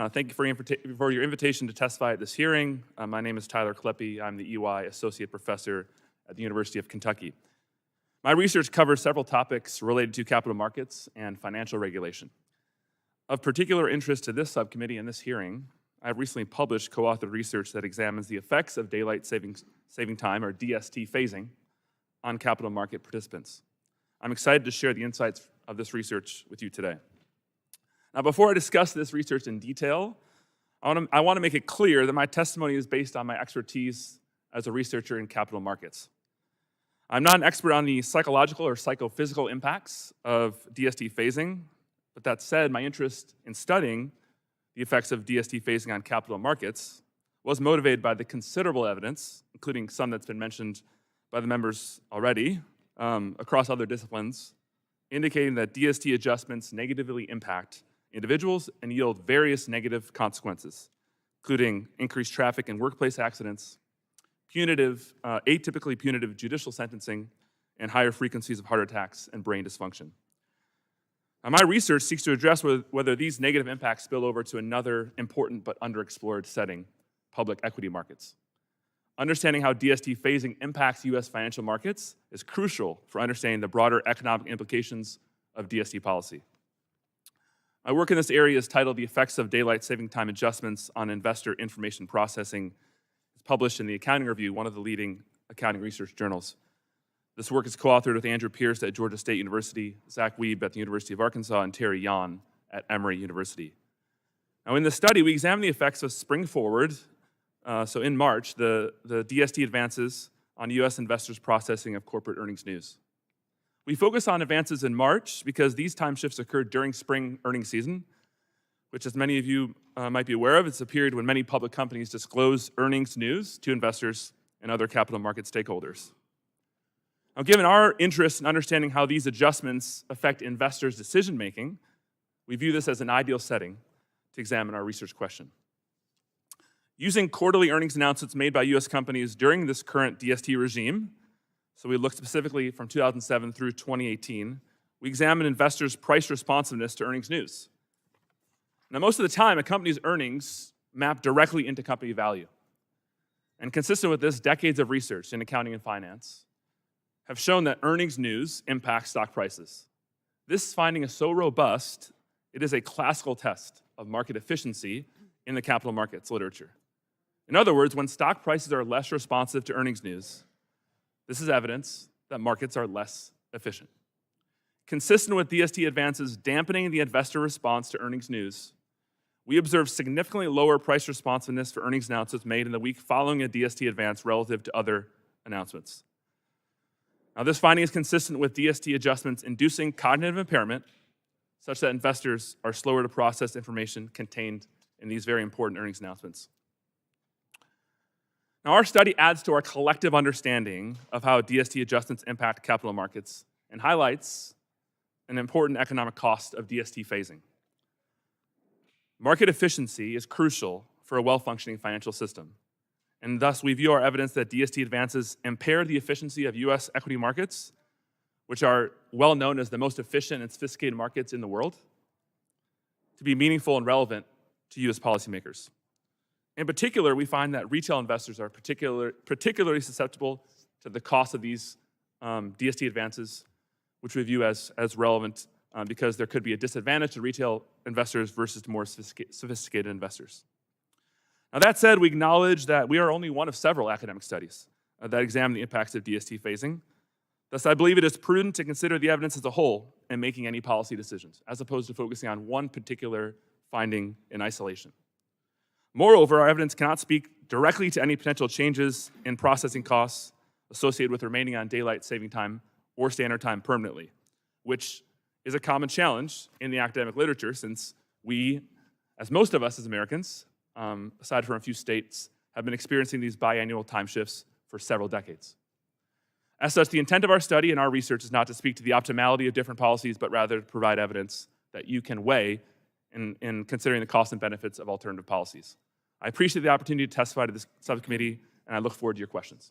Thank you for your invitation to testify at this hearing. My name is J Kleppe. I'm the EY Associate Professor at the University of Kentucky. My research covers several topics related to capital markets and financial regulation. Of particular interest to this subcommittee and this hearing, I've recently published co-authored research that examines the effects of daylight saving time, or DST phasing, on capital market participants. I'm excited to share the insights of this research with you today. Now, before I discuss this research in detail, I want to make it clear that my testimony is based on my expertise as a researcher in capital markets. I'm not an expert on the psychological or psychophysical impacts of DST phasing, but that said, my interest in studying the effects of DST phasing on capital markets was motivated by the considerable evidence, including some that's been mentioned by the members already, across other disciplines, indicating that DST adjustments negatively impact individuals and yield various negative consequences, including increased traffic and workplace accidents, atypically punitive judicial sentencing, and higher frequencies of heart attacks and brain dysfunction. Now, my research seeks to address whether these negative impacts spill over to another important but underexplored setting, public equity markets. Understanding how DST phasing impacts U.S. financial markets is crucial for understanding the broader economic implications of DST policy. My work in this area is titled The Effects of Daylight Saving Time Adjustments on Investor Information Processing. It's published in the Accounting Review, one of the leading accounting research journals. This work is co-authored with Andrew Pierce at Georgia State University, Zach Wiebe at the University of Arkansas, and Terry Yan at Emory University. Now, in this study, we examine the effects of spring forward, so in March, the DST advances on U.S. investors' processing of corporate earnings news. We focus on advances in March because these time shifts occurred during spring earnings season, which, as many of you might be aware of, it's a period when many public companies disclose earnings news to investors and other capital market stakeholders. Now, given our interest in understanding how these adjustments affect investors' decision-making, we view this as an ideal setting to examine our research question. Using quarterly earnings announcements made by U.S. companies during this current DST regime, so we looked specifically from 2007 through 2018, we examined investors' price responsiveness to earnings news. Now, most of the time, a company's earnings map directly into company value. And consistent with this, decades of research in accounting and finance have shown that earnings news impacts stock prices. This finding is so robust, it is a classical test of market efficiency in the capital markets literature. In other words, when stock prices are less responsive to earnings news, this is evidence that markets are less efficient. Consistent with DST advances dampening the investor response to earnings news, we observed significantly lower price responsiveness for earnings announcements made in the week following a DST advance relative to other announcements. Now, this finding is consistent with DST adjustments inducing cognitive impairment, such that investors are slower to process information contained in these very important earnings announcements. Now, our study adds to our collective understanding of how DST adjustments impact capital markets and highlights an important economic cost of DST phasing. Market efficiency is crucial for a well-functioning financial system, and thus we view our evidence that DST advances impair the efficiency of U.S. equity markets, which are well known as the most efficient and sophisticated markets in the world, to be meaningful and relevant to U.S. policymakers. In particular, we find that retail investors are particularly susceptible to the cost of these DST advances, which we view as relevant because there could be a disadvantage to retail investors versus more sophisticated investors. Now, that said, we acknowledge that we are only one of several academic studies that examine the impacts of DST phasing. Thus, I believe it is prudent to consider the evidence as a whole in making any policy decisions, as opposed to focusing on one particular finding in isolation. Moreover, our evidence cannot speak directly to any potential changes in processing costs associated with remaining on daylight saving time or standard time permanently, which is a common challenge in the academic literature since we, as most of us as Americans, aside from a few states, have been experiencing these biannual time shifts for several decades. As such, the intent of our study and our research is not to speak to the optimality of different policies, but rather to provide evidence that you can weigh in considering the costs and benefits of alternative policies. I appreciate the opportunity to testify to this subcommittee, and I look forward to your questions.